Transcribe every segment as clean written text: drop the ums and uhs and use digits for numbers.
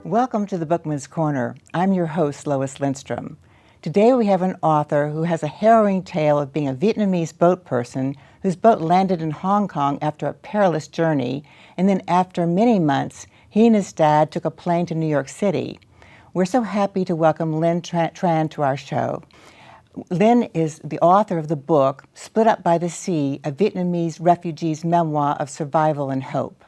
Welcome to the Bookman's Corner. I'm your host, Lois Lindstrom. Today we have an author who has a harrowing tale of being a Vietnamese boat person whose boat landed in Hong Kong after a perilous journey, and then after many months, he and his dad took a plane to New York City. We're so happy to welcome Lynn Tran to our show. Lynn is the author of the book, Split Up by the Sea, a Vietnamese refugee's memoir of survival and hope.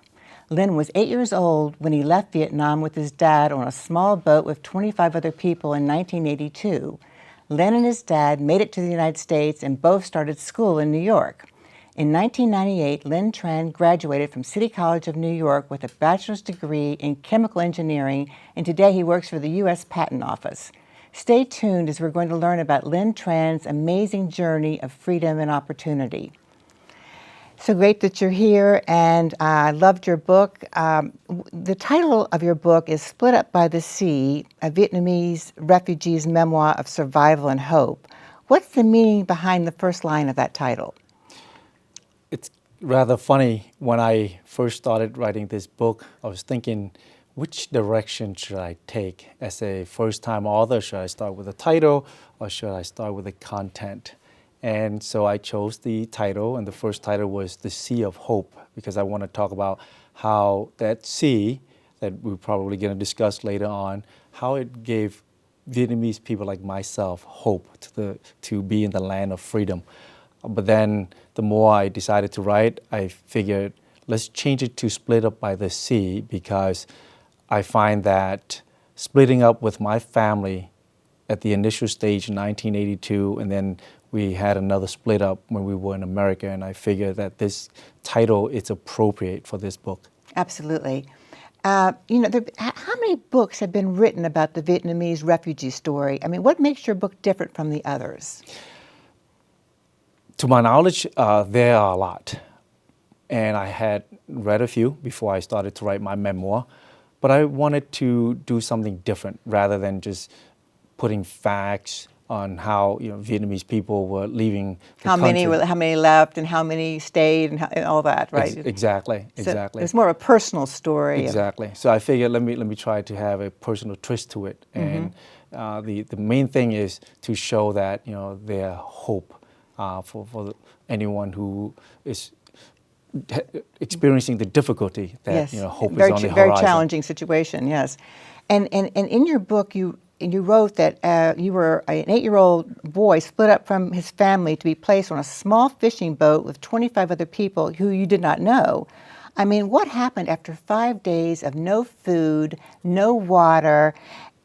Lynn was 8 years old when he left Vietnam with his dad on a small boat with 25 other people in 1982. Lynn and his dad made it to the United States and both started school in New York. In 1998, Lynn Tran graduated from City College of New York with a bachelor's degree in chemical engineering, and today he works for the U.S. Patent Office. Stay tuned as we're going to learn about Lynn Tran's amazing journey of freedom and opportunity. So great that you're here, and I loved your book. The title of your book is Split Up by the Sea, a Vietnamese refugee's memoir of survival and hope. What's the meaning behind the first line of that title? It's rather funny. When I first started writing this book, I was thinking, which direction should I take? As a first-time author, should I start with the title or should I start with the content? And so I chose the title, and the first title was The Sea of Hope, because I want to talk about how that sea, that we're probably going to discuss later on, how it gave Vietnamese people like myself hope to be in the land of freedom. But then the more I decided to write, I figured, let's change it to Split Up by the Sea, because I find that splitting up with my family at the initial stage in 1982, and then we had another split up when we were in America, and I figured that this title is appropriate for this book. Absolutely. How many books have been written about the Vietnamese refugee story? I mean, what makes your book different from the others? To my knowledge, there are a lot. And I had read a few before I started to write my memoir, but I wanted to do something different rather than just putting facts on how Vietnamese people were leaving the country. How many left, and how many stayed, and all that, right? Exactly. So it's more of a personal story. Exactly. So I figured let me try to have a personal twist to it, and the main thing is to show that there's hope for anyone who is experiencing the difficulty that hope is on the horizon. Very challenging situation. Yes, and in your book you wrote that you were an 8-year-old boy split up from his family to be placed on a small fishing boat with 25 other people who you did not know. I mean, what happened after 5 days of no food, no water,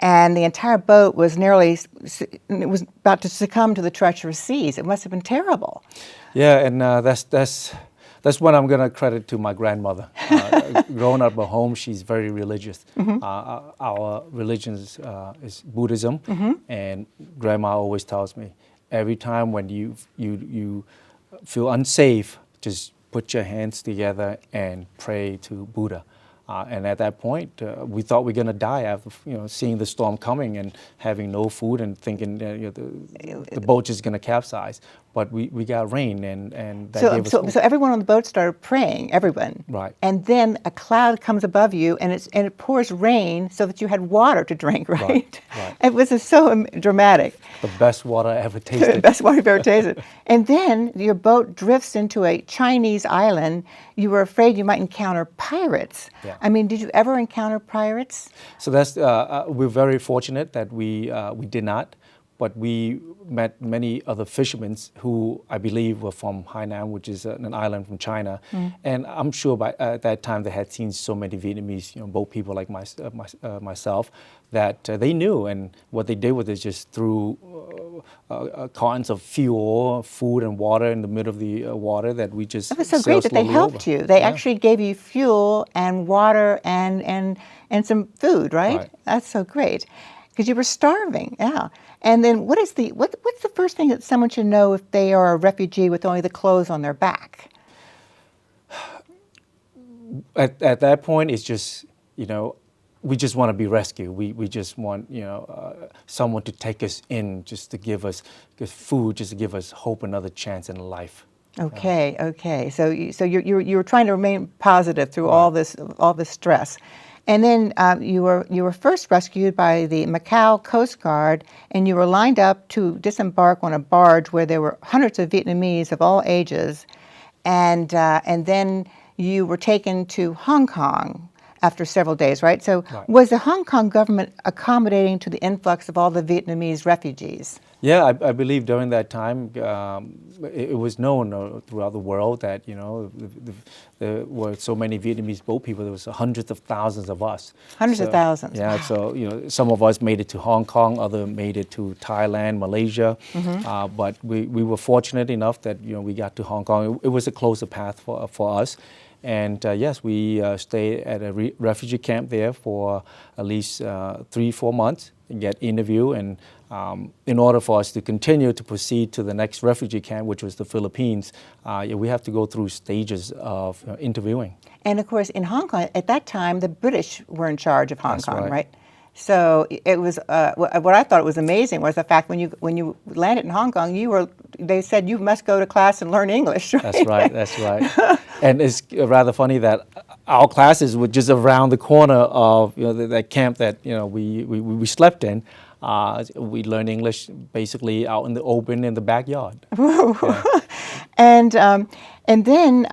and the entire boat was about to succumb to the treacherous seas? It must have been terrible. Yeah, and that's what I'm going to credit to my grandmother. Growing up at home, she's very religious. Our religion is Buddhism, and Grandma always tells me, every time when you feel unsafe, just put your hands together and pray to Buddha. And at that point, we thought we were going to die after seeing the storm coming and having no food and thinking the boat just going to capsize. But we got rain, and that gave us hope. So everyone on the boat started praying, everyone. Right. And then a cloud comes above you, and it pours rain so that you had water to drink, right? Right. It was so dramatic. The best water I ever tasted. The best water you've ever tasted. And then your boat drifts into a Chinese island. You were afraid you might encounter pirates. Yeah. I mean, did you ever encounter pirates? So that's we're very fortunate that we did not. But we met many other fishermen who I believe were from Hainan, which is an island from China. And I'm sure at that time they had seen so many Vietnamese boat people like myself that they knew. And what they did was they just threw cartons of fuel, food, and water in the middle of the water that we just It was so great that they helped you. They actually gave you fuel and water and some food, right? That's so great. Because you were starving, yeah. And then what's the first thing that someone should know if they are a refugee with only the clothes on their back? At that point, it's just, we just want to be rescued. We just want, someone to take us in, just to give us food, just to give us hope, another chance in life. Okay. So you were trying to remain positive through all this stress. And then you were first rescued by the Macau Coast Guard, and you were lined up to disembark on a barge where there were hundreds of Vietnamese of all ages, and then you were taken to Hong Kong after several days, right? So Right. was the Hong Kong government accommodating to the influx of all the Vietnamese refugees? Yeah, I believe during that time it was known throughout the world that there were so many Vietnamese boat people. There was hundreds of thousands of us. Hundreds of thousands. Yeah, Wow. so some of us made it to Hong Kong, others made it to Thailand, Malaysia. But we were fortunate enough that we got to Hong Kong. It was a closer path for us. And yes, we stayed at a refugee camp there for at least 3-4 months and get interviewed. And in order for us to continue to proceed to the next refugee camp, which was the Philippines, we have to go through stages of interviewing. And of course, in Hong Kong, at that time, the British were in charge of Hong That's Kong, right. right? So it was what I thought was amazing was the fact when you landed in Hong Kong, they said you must go to class and learn English. Right? That's right. That's right. And it's rather funny that our classes were just around the corner of that camp that we slept in. We learned English basically out in the open in the backyard. Yeah. And then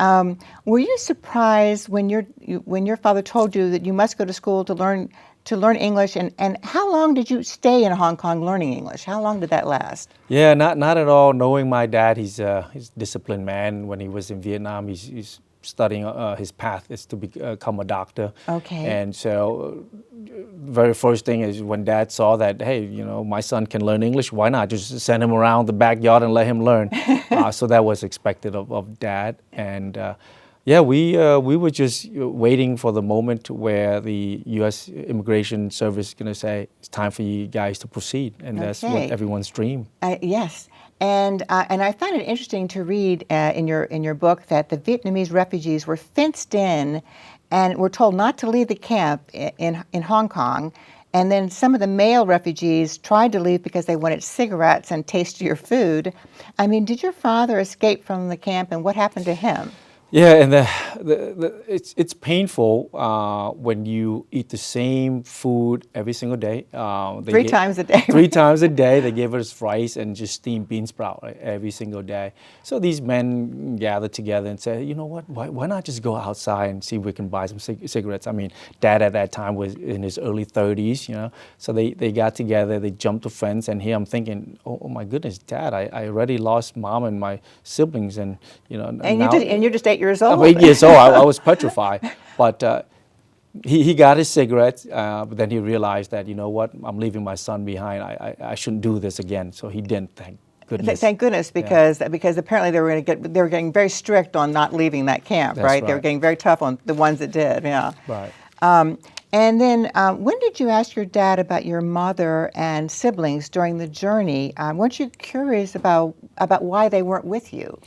were you surprised when your father told you that you must go to school to learn English, and how long did you stay in Hong Kong learning English? How long did that last? Yeah, not at all. Knowing my dad, he's a disciplined man. When he was in Vietnam, he's studying his path is to become a doctor. Okay. And so very first thing is when Dad saw that, hey, my son can learn English, why not just send him around the backyard and let him learn? So that was expected of Dad. And yeah, we were just waiting for the moment where the U.S. Immigration Service is going to say, it's time for you guys to proceed. And that's what Okay. everyone's dream. Yes. And I find it interesting to read in your book that the Vietnamese refugees were fenced in and were told not to leave the camp in Hong Kong. And then some of the male refugees tried to leave because they wanted cigarettes and tastier food. I mean, did your father escape from the camp, and what happened to him? Yeah, and it's painful when you eat the same food every single day. Three times a day. 3 times a day. They give us rice and just steamed bean sprout, right, every single day. So these men gather together and say, you know what, why not just go outside and see if we can buy some cigarettes? I mean, Dad at that time was in his early 30s, So they got together, they jumped the fence, and here I'm thinking, oh my goodness, Dad, I already lost Mom and my siblings, and And you're just 8 years old. I'm 8 years old. I was petrified. But he got his cigarettes, but then he realized that, you know what, I'm leaving my son behind. I shouldn't do this again. So he didn't, thank goodness. Thank goodness, because apparently they were getting very strict on not leaving that camp, That's right? They were right. getting very tough on the ones that did, yeah. Right. And then when did you ask your dad about your mother and siblings during the journey? Weren't you curious about why they weren't with you?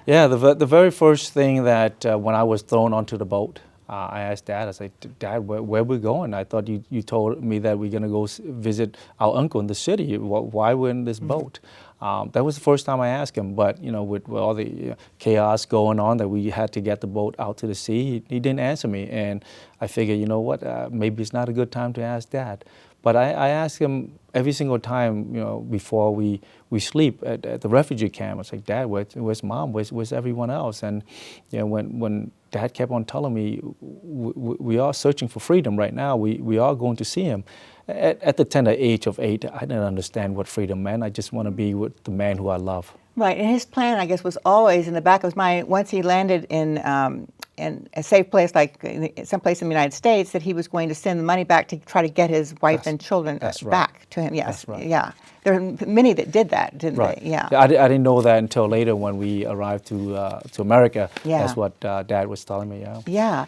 Yeah, the very first thing that when I was thrown onto the boat, I asked Dad, I said, Dad, where are we going? I thought you told me that we're going to go visit our uncle in the city. Why we're in this boat? That was the first time I asked him, but with all the chaos going on that we had to get the boat out to the sea, he didn't answer me. And I figured, you know what, maybe it's not a good time to ask Dad. But I ask him every single time, before we sleep at the refugee camp. I was like, Dad, where's Mom? Where's everyone else? And when Dad kept on telling me, we are searching for freedom right now. We are going to see him. At the tender age of 8, I didn't understand what freedom meant. I just want to be with the man who I love. Right, and his plan, I guess, was always in the back of his mind, once he landed in a safe place, like someplace in the United States, that he was going to send the money back to try to get his wife and children back to him. Yes, that's right. Yeah. There are many that did that, didn't Right. they? Yeah. I didn't know that until later when we arrived to America. Yeah. That's what Dad was telling me. Yeah. Yeah.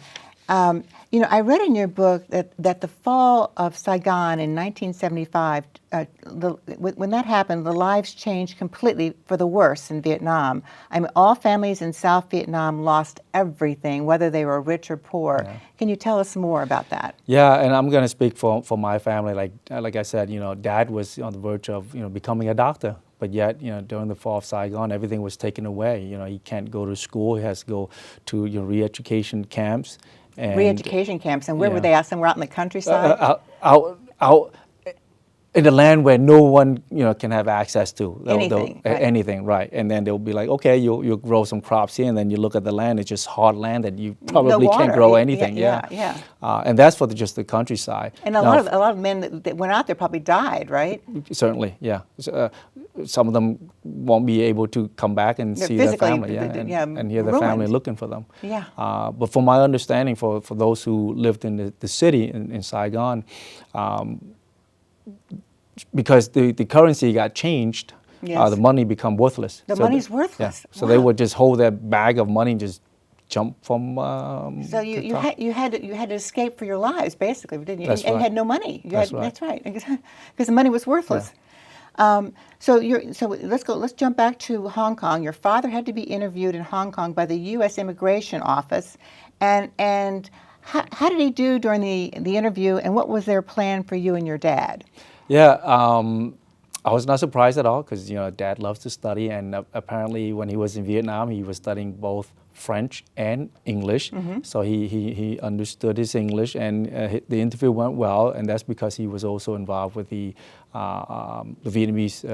I read in your book that the fall of Saigon in 1975, when that happened, the lives changed completely for the worse in Vietnam. I mean, all families in South Vietnam lost everything, whether they were rich or poor. Yeah. Can you tell us more about that? Yeah, and I'm going to speak for my family. Like I said, Dad was on the verge of becoming a doctor. But yet, during the fall of Saigon, everything was taken away. He can't go to school. He has to go to re-education camps. And Re-education camps, and where were yeah. they at? Somewhere out in the countryside? Out in the land where no one can have access to. Anything, right. Anything, right? And then they'll be like, okay, you'll grow some crops here, and then you look at the land, it's just hard land that you probably can't grow anything. Yeah. And that's for just the countryside. And a lot of men that went out there probably died, right? Certainly, yeah. Some of them won't be able to come back and see their family, and hear their family looking for them. Yeah. But from my understanding, for those who lived in the city in Saigon, because the currency got changed, the money become worthless. The money's worthless. Yeah. So they would just hold that bag of money and just jump from. So you had to escape for your lives, basically, didn't you? That's and right. you had no money. That's right. That's right, because the money was worthless. Yeah. So let's jump back to Hong Kong. Your father had to be interviewed in Hong Kong by the U.S. Immigration Office, and how did he do during the interview, and what was their plan for you and your dad? Yeah, I was not surprised at all because Dad loves to study, and apparently when he was in Vietnam, he was studying both French and English. So he understood his English, and the interview went well, and that's because he was also involved with the Vietnamese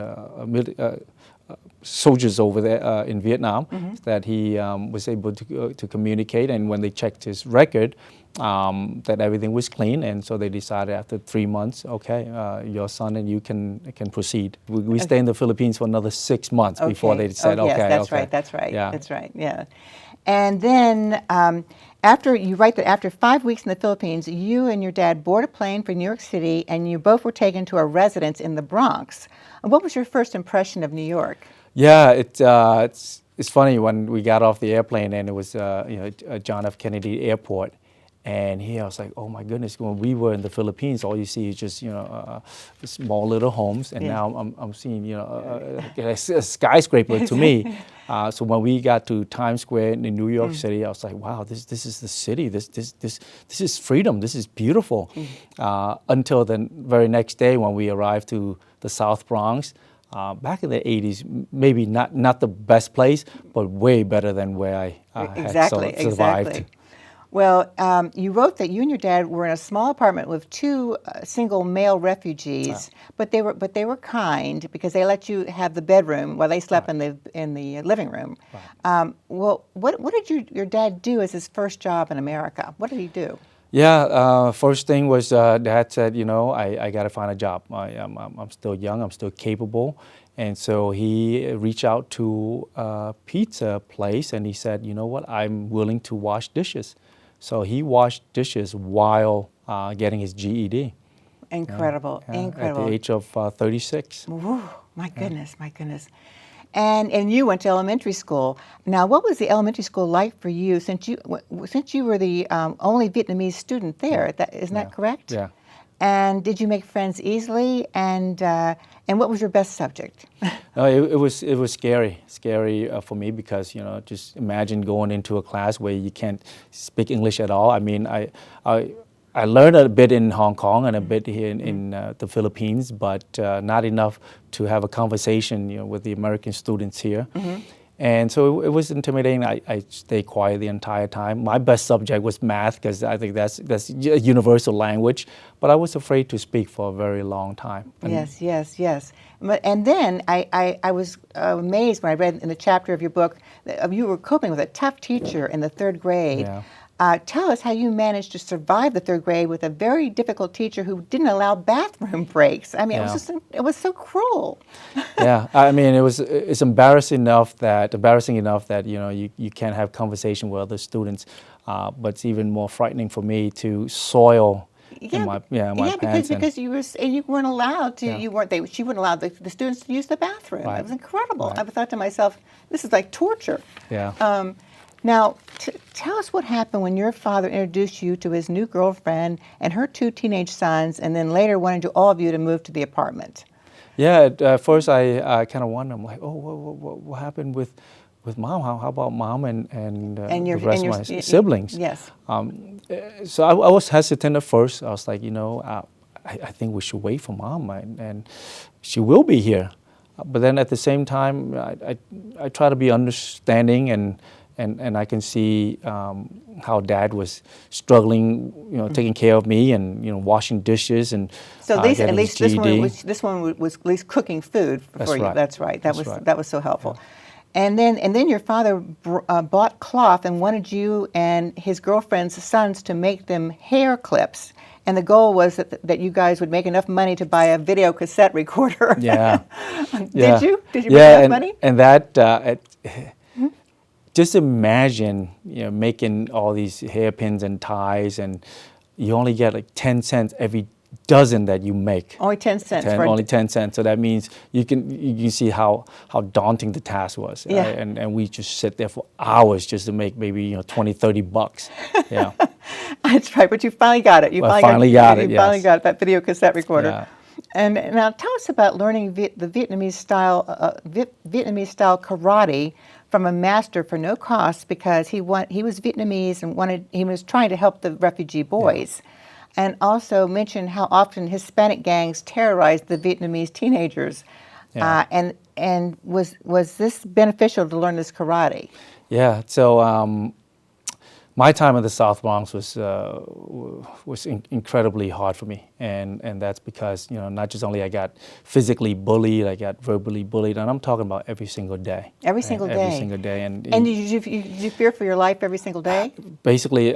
soldiers over there in Vietnam, that he was able to communicate, and when they checked his record, that everything was clean, and so they decided after 3 months, okay, your son and you can proceed. We stay in the Philippines for another 6 months before they said, yes, okay, that's okay. right, that's right, Yeah. that's right, yeah. And then after you write that after 5 weeks in the Philippines, you and your dad board a plane for New York City, and you both were taken to a residence in the Bronx. What was your first impression of New York? Yeah, it's funny when we got off the airplane and it was John F. Kennedy Airport, and here I was like, oh my goodness, when we were in the Philippines, all you see is just small little homes, and now I'm seeing a skyscraper to me. So when we got to Times Square in New York City, I was like, wow, this is the city. This is freedom. This is beautiful. Until the very next day when we arrived to the South Bronx. Back in the 80s, maybe not the best place, but way better than where I had survived. Exactly. Well, you wrote that you and your dad were in a small apartment with two single male refugees, but they were kind because they let you have the bedroom while they slept in the living room. Right. Well, what did your dad do as his first job in America? What did he do? Yeah, first thing was Dad said, I got to find a job. I'm still young, I'm still capable. And so he reached out to a pizza place and he said, you know what, I'm willing to wash dishes. So he washed dishes while getting his GED. Incredible, incredible. At the age of 36. Ooh, my goodness. And you went to elementary school. Now, what was the elementary school like for you since you were the only Vietnamese student there? Isn't that correct? Yeah. And did you make friends easily? And what was your best subject? No, it was scary for me because just imagine going into a class where you can't speak English at all. I mean, I learned a bit in Hong Kong and a bit here in the Philippines, but not enough to have a conversation, with the American students here. And so it was intimidating. I stayed quiet the entire time. My best subject was math because I think that's a universal language. But I was afraid to speak for a very long time. Yes. And then I was amazed when I read in the chapter of your book that you were coping with a tough teacher in the third grade. Yeah. Tell us how you managed to survive the third grade with a very difficult teacher who didn't allow bathroom breaks. I mean, it was so cruel. Yeah, I mean, it's embarrassing enough that you can't have conversation with other students, but it's even more frightening for me to soil my pants. Because you weren't allowed to. She wouldn't allow the students to use the bathroom. Right. It was incredible. Right. I thought to myself, this is like torture. Yeah. Now, tell us what happened when your father introduced you to his new girlfriend and her two teenage sons, and then later wanted all of you to move to the apartment. Yeah, at first I kind of wondered. I'm like, oh, what happened with mom? How about mom and the rest of my siblings? Yes. So I was hesitant at first. I was like, I think we should wait for mom, and she will be here. But then at the same time, I try to be understanding and and I can see how Dad was struggling, taking care of me and washing dishes and So at least, getting his this one GED. this one was at least cooking food for That's you. right. That's right. That's right. That was so helpful. And then your father bought cloth and wanted you and his girlfriend's sons to make them hair clips. And the goal was that you guys would make enough money to buy a video cassette recorder. Yeah. Did you? Did you make Yeah, enough money? and that just imagine making all these hairpins and ties, and you only get like 10 cents every dozen that you make. Only 10 cents. Only 10 cents. So that means you can see how daunting the task was. Yeah. And we just sit there for hours just to make maybe 20, 30 bucks. Yeah. That's right, but you finally got it. You finally got it, You finally yes. got that video cassette recorder. Yeah. And now tell us about learning the Vietnamese style karate from a master for no cost, because he was Vietnamese and he was trying to help the refugee boys. Yeah. And also mention how often Hispanic gangs terrorized the Vietnamese teenagers. Yeah. And was this beneficial to learn this karate? Yeah. So my time in the South Bronx was incredibly hard for me, and that's because not just only I got physically bullied, I got verbally bullied, and I'm talking about every single day. Every single day. Every single day. And did you fear for your life every single day? Basically,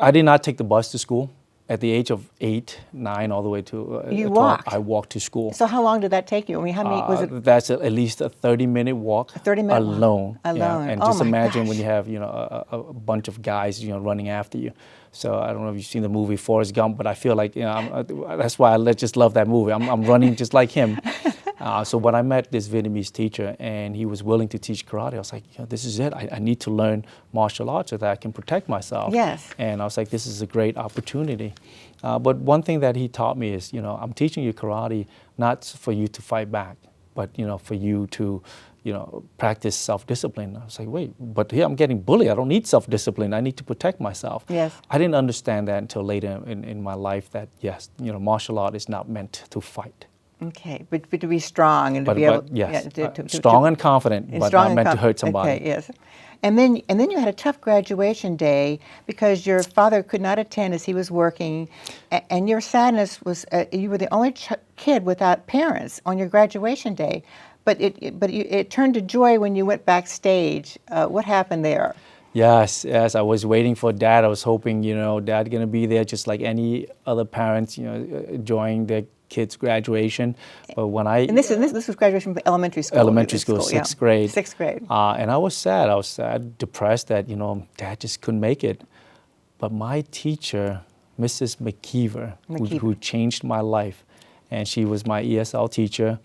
I did not take the bus to school. At the age of 8, 9, all the way to you 12, walked. I walked to school. So how long did that take you? I mean, how many was it? That's at least a 30-minute walk. A 30-minute alone. walk. Yeah. Alone. And Oh just my imagine gosh. when you have a bunch of guys running after you. So I don't know if you've seen the movie Forrest Gump, but I feel like that's why I just love that movie. I'm running just like him. So when I met this Vietnamese teacher and he was willing to teach karate, I was like, this is it. I need to learn martial arts so that I can protect myself. Yes. And I was like, this is a great opportunity. But one thing that he taught me is, I'm teaching you karate not for you to fight back, but for you to practice self-discipline. I was like, wait, but here I'm getting bullied. I don't need self-discipline. I need to protect myself. Yes. I didn't understand that until later in my life that, yes, martial art is not meant to fight. Okay, but to be strong and to But be able, yes, to strong and confident, but strong not and meant to hurt somebody. Okay, yes. And then you had a tough graduation day because your father could not attend as he was working, and your sadness was you were the only kid without parents on your graduation day, but it turned to joy when you went backstage. What happened there? Yes, I was waiting for Dad. I was hoping, Dad gonna be there just like any other parents, enjoying their kids' graduation. But when And this was graduation from elementary school. Elementary school, sixth grade. Sixth grade. And I was sad. I was sad, depressed that, Dad just couldn't make it. But my teacher, Mrs. McKeever, who changed my life, and she was my ESL teacher.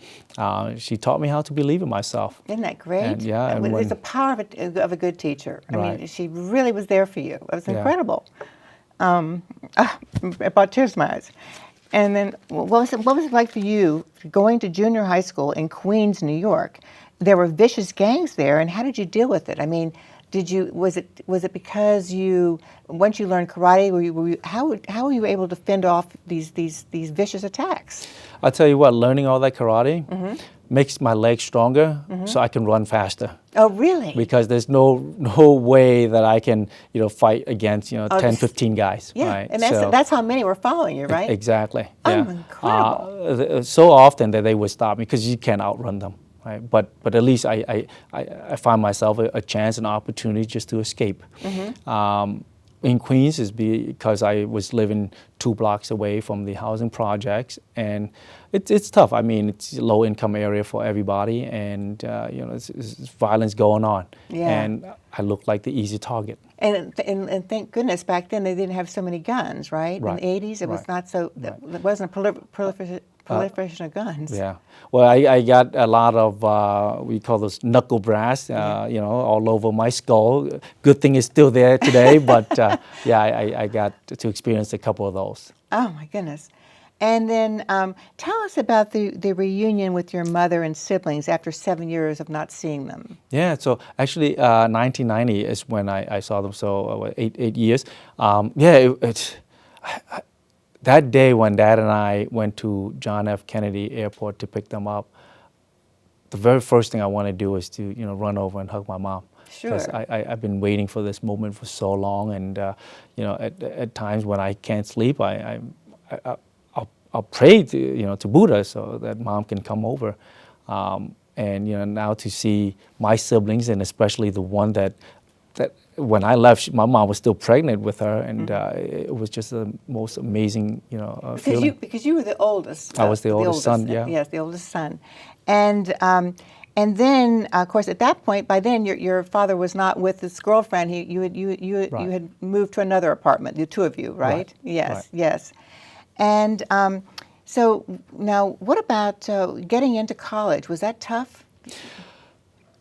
She taught me how to believe in myself. Isn't that great? And, yeah, and it's the power of a good teacher. I Right. mean, she really was there for you. It was incredible. It brought tears to my eyes. And then, what was it like for you going to junior high school in Queens, New York? There were vicious gangs there, and how did you deal with it? I mean, was it because once you learned karate, how were you able to fend off these vicious attacks? I'll tell you what, learning all that karate makes my legs stronger so I can run faster. Oh, really? Because there's no way that I can, fight against, 10, 15 guys. Yeah, Right? and that's how many were following you, right? Exactly. Oh, Yeah. incredible. So often that they would stop me because you can't outrun them. Right? But at least I find myself a chance, an opportunity just to escape. In Queens is because I was living 2 blocks away from the housing projects, and it's tough. I mean, it's a low-income area for everybody, and it's violence going on. Yeah. And I looked like the easy target. And thank goodness back then they didn't have so many guns, right? Right. In the 80s, it was Right. not so. There wasn't a proliferation of guns. Yeah. Well, I got a lot of, we call those knuckle brass, all over my skull. Good thing it's still there today, but I got to experience a couple of those. Oh my goodness. And then tell us about the reunion with your mother and siblings after 7 years of not seeing them. Yeah, so actually 1990 is when I saw them, so 8 years. That day when Dad and I went to John F. Kennedy Airport to pick them up, the very first thing I want to do is to run over and hug my mom. Sure. I've been waiting for this moment for so long, and at times when I can't sleep, I'll pray to Buddha so that Mom can come over, and now to see my siblings, and especially the one that when I left, my mom was still pregnant with her, and it was just the most amazing feeling. Because you were the oldest. I was the oldest son. Yeah. Yes, the oldest son, and then of course at that point, by then your father was not with his girlfriend. You had moved to another apartment, the two of you, right? Right. Yes, Right. yes, and so now what about getting into college? Was that tough?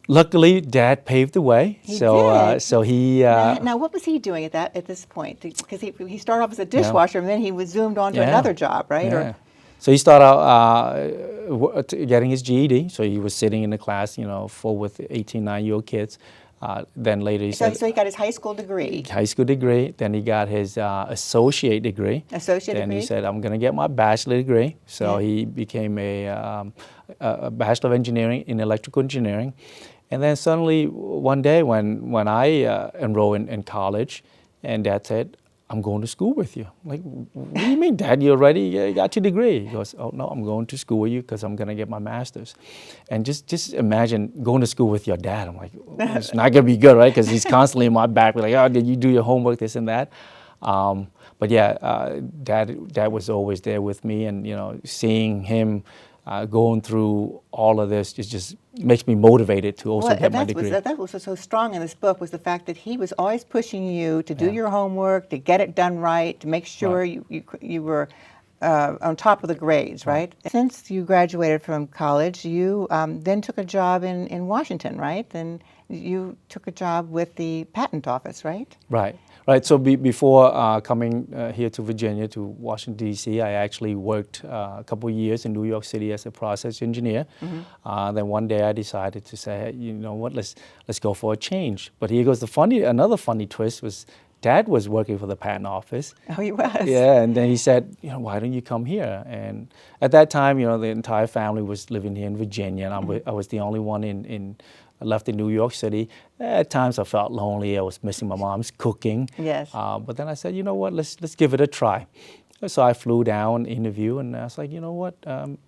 Luckily, Dad paved the way. He so did. so he. Now, what was he doing at this point? Because he started off as a dishwasher, and then he was zoomed on to Yeah. another job, right? Yeah. So he started out getting his GED. So he was sitting in the class, full with 18, 9-year-old kids. Then later he said, So he got his high school degree. high school degree. Then he got his associate degree. Associate then degree. He said, I'm going to get my bachelor degree. So Yeah. he became a bachelor of engineering in electrical engineering. And then suddenly one day when I enrolled in college, and Dad said, I'm going to school with you. I'm like, what do you mean, Dad? You already got your degree? He goes, oh, no, I'm going to school with you because I'm going to get my master's. And just imagine going to school with your dad. I'm like, it's not going to be good, right? Because he's constantly in my back. We're like, oh, did you do your homework, this and that? But yeah, Dad was always there with me. And, seeing him going through all of this just makes me motivated to also get my degree. That was so strong in this book, was the fact that he was always pushing you to do your homework, to get it done right, to make sure you were on top of the grades, right? Since you graduated from college, you then took a job in Washington, right? And you took a job with the patent office, right? Right. So before coming here to Virginia, to Washington, D.C., I actually worked a couple of years in New York City as a process engineer. Mm-hmm. Then one day I decided to say, hey, you know what, let's go for a change. But here goes another funny twist was Dad was working for the patent office. Oh, he was? Yeah, and then he said, why don't you come here? And at that time, the entire family was living here in Virginia, and I was the only one left in New York City. At times I felt lonely. I was missing my mom's cooking. Yes. But then I said, you know what, let's give it a try. So I flew down, interview, and I was like, you know what,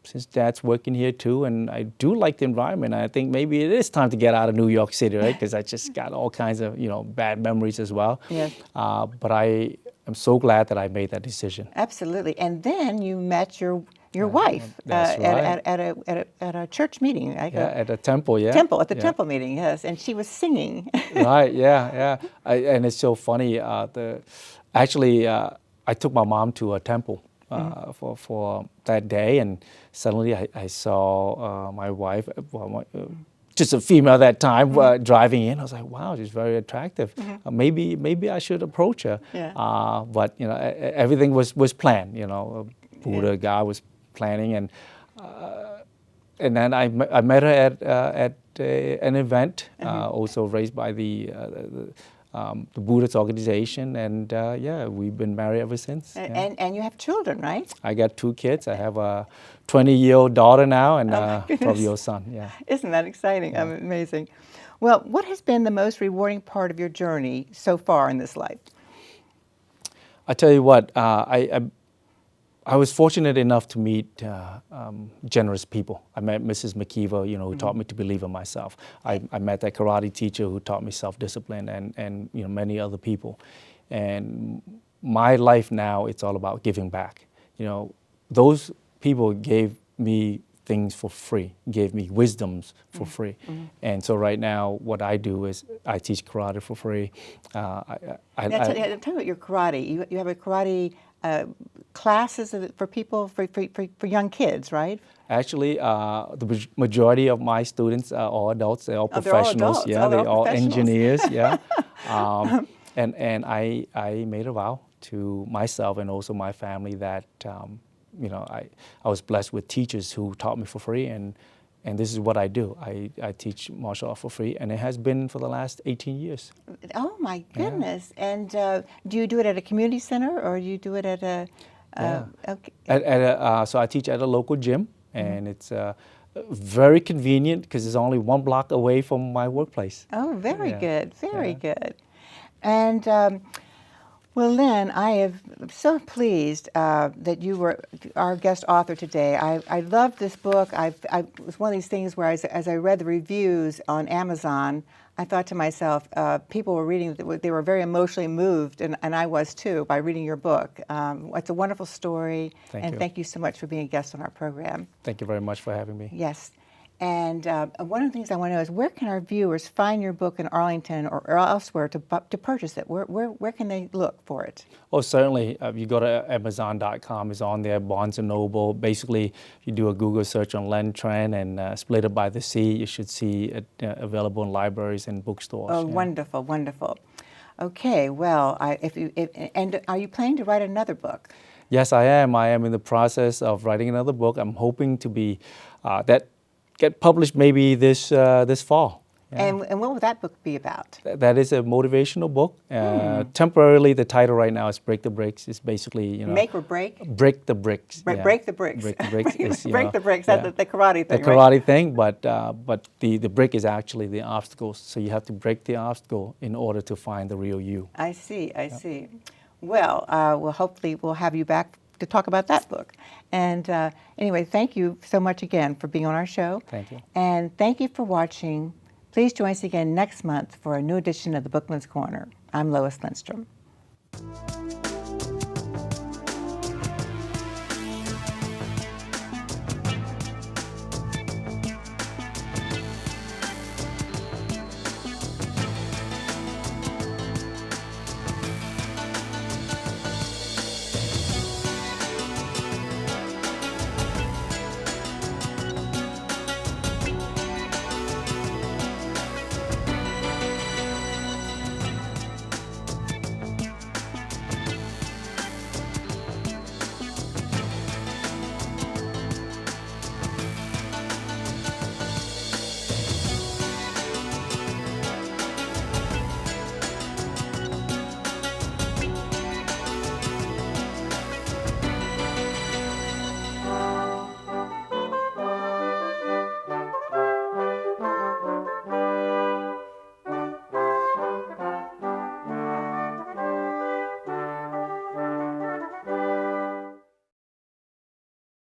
since Dad's working here too, and I do like the environment, I think maybe it is time to get out of New York City, right? Because I just got all kinds of, bad memories as well. Yes. But I am so glad that I made that decision. Absolutely. And then you met your wife That's right. at a church meeting. At a temple, yeah. At the temple meeting, yes. And she was singing. Right, yeah. And it's so funny. I took my mom to a temple for that day, and suddenly I saw my wife, just a female at that time, driving in. I was like, wow, she's very attractive. Maybe I should approach her. Yeah. But everything was planned. Buddha God was planning, and then I met her at an event, also raised by the Buddhist organization, and we've been married ever since. And you have children, right? I got 2 kids. I have a 20-year-old daughter now and a 12-year-old son. Yeah. Isn't that exciting? Yeah. Amazing. Well, what has been the most rewarding part of your journey so far in this life? I tell you what, I was fortunate enough to meet generous people. I met Mrs. McKeever, who taught me to believe in myself. I met that karate teacher who taught me self-discipline, and many other people. And my life now, it's all about giving back. Those people gave me things for free, gave me wisdoms for free. And so right now, what I do is I teach karate for free. Tell me about your karate. You have a karate classes for people, for young kids, right? Actually, the majority of my students are all adults. They're all professionals. They're all They're all engineers. Yeah. And I made a vow to myself and also my family that I was blessed with teachers who taught me for free, and this is what I do. I teach martial art for free, and it has been for the last 18 years. Oh my goodness! Yeah. And do you do it at a community center, or do you do it at a? So I teach at a local gym, and it's Very convenient because it's only 1 block away from my workplace. Oh, very Yeah. good, very Yeah. good. And well, Lynn, I am so pleased that you were our guest author today. I loved this book. It was one of these things where as I read the reviews on Amazon, I thought to myself, people were reading, they were very emotionally moved, and I was too, by reading your book. It's a wonderful story, Thank you. thank you so much for being a guest on our program. Thank you very much for having me. Yes. And one of the things I want to know is where can our viewers find your book in Arlington or elsewhere to purchase it? Where can they look for it? Oh, certainly. You go to Amazon.com, it's on there, Barnes & Noble. Basically, you do a Google search on Len Tran and Split It by the Sea. You should see it available in libraries and bookstores. Oh, yeah. wonderful, wonderful. Okay, well, and are you planning to write another book? Yes, I am. I am in the process of writing another book. I'm hoping to be get published maybe this fall. Yeah. And what will that book be about? That is a motivational book. Temporarily, the title right now is Break the Bricks. It's basically, Make or break? Break the bricks. Break, yeah. break the bricks. Break the bricks is, break the bricks, that's the karate thing, the karate thing, but the brick is actually the obstacles. So you have to break the obstacle in order to find the real you. I see, I see. Well, hopefully we'll have you back to talk about that book. And anyway, thank you so much again for being on our show. Thank you. And thank you for watching. Please join us again next month for a new edition of the Bookman's Corner. I'm Lois Lindstrom.